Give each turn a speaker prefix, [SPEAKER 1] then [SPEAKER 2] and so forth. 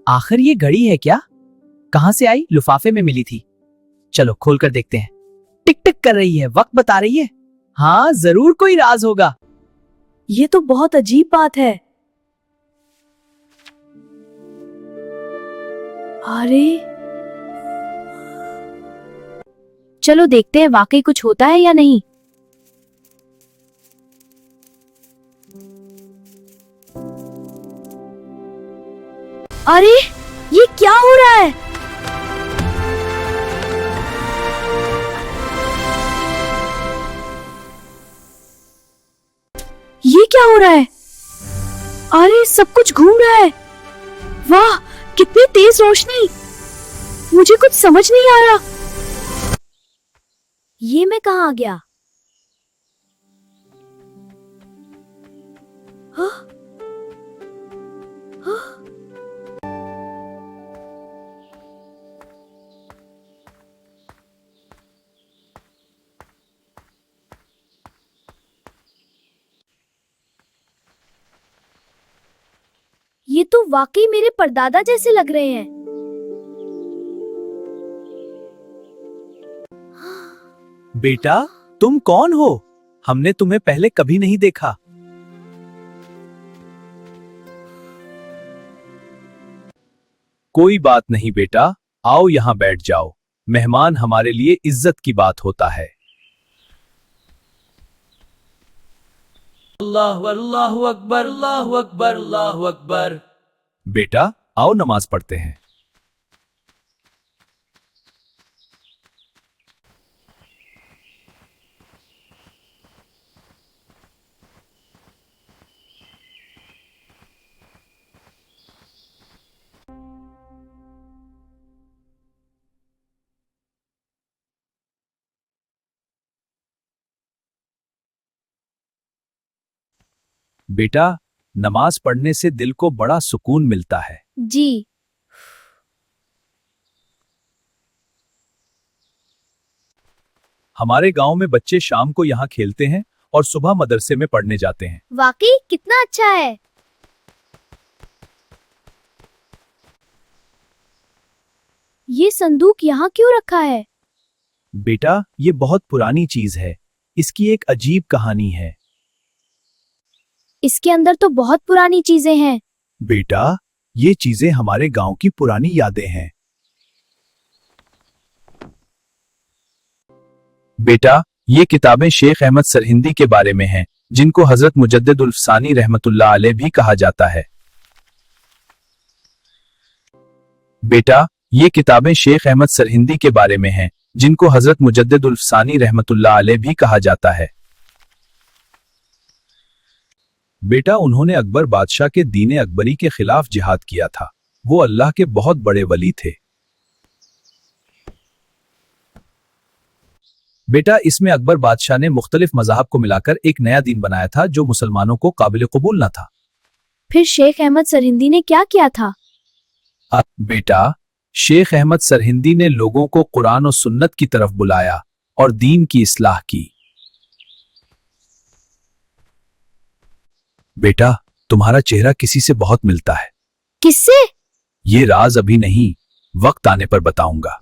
[SPEAKER 1] आखिर ये घड़ी है क्या? कहां से आई? लिफाफे में मिली थी। चलो खोल कर देखते हैं। टिक टिक कर रही है, वक्त बता रही है। हाँ, जरूर कोई राज होगा।
[SPEAKER 2] ये तो बहुत अजीब बात है। अरे चलो देखते हैं वाकई कुछ होता है या नहीं। अरे ये क्या हो रहा है? ये क्या हो रहा है? अरे सब कुछ घूम रहा है। वाह, कितनी तेज रोशनी। मुझे कुछ समझ नहीं आ रहा। ये मैं कहां आ गया? हाँ? हाँ? ये तो वाकई मेरे परदादा जैसे लग रहे हैं।
[SPEAKER 1] बेटा, तुम कौन हो? हमने तुम्हें पहले कभी नहीं देखा। कोई बात नहीं बेटा, आओ यहाँ बैठ जाओ। मेहमान हमारे लिए इज्जत की बात होता है। अल्लाहु अल्लाहु अकबर, अल्लाहु अकबर, अल्लाहु अकबर। बेटा, आओ नमाज पढ़ते हैं। बेटा, नमाज पढ़ने से दिल को बड़ा सुकून मिलता है।
[SPEAKER 2] जी।
[SPEAKER 1] हमारे गांव में बच्चे शाम को यहाँ खेलते हैं और सुबह मदरसे में पढ़ने जाते हैं।
[SPEAKER 2] वाकई कितना अच्छा है। ये संदूक यहाँ क्यों रखा है?
[SPEAKER 1] बेटा, ये बहुत पुरानी चीज है। इसकी एक अजीब कहानी है।
[SPEAKER 2] इसके अंदर तो बहुत पुरानी चीजें हैं।
[SPEAKER 1] बेटा, ये चीजें हमारे गांव की पुरानी यादें हैं। बेटा, ये किताबें शेख अहमद सरहिंदी के बारे में हैं, जिनको हजरत मुजद्दिद उल सानी रहमतुल्लाह अलैह भी कहा जाता है। बेटा, ये किताबें शेख अहमद सरहिंदी के बारे में हैं, जिनको हजरत मुजद्दिद उल सानी रहमतुल्लाह अलैह भी कहा जाता है। बेटा, उन्होंने अकबर बादशाह के दीन अकबरी के खिलाफ जिहाद किया था। वो अल्लाह के बहुत बड़े वली थे। बेटा, इसमें अकबर बादशाह ने मुख्तलिफ मज़ाहब को मिलाकर एक नया दीन बनाया था जो मुसलमानों को काबिल कबूल न था।
[SPEAKER 2] फिर शेख अहमद सरहिंदी ने क्या किया था?
[SPEAKER 1] बेटा, शेख अहमद सरहिंदी ने लोगों को कुरान और सुन्नत की तरफ बुलाया और दीन की इस्लाह की। बेटा, तुम्हारा चेहरा किसी से बहुत मिलता है।
[SPEAKER 2] किससे?
[SPEAKER 1] ये राज अभी नहीं, वक्त आने पर बताऊंगा।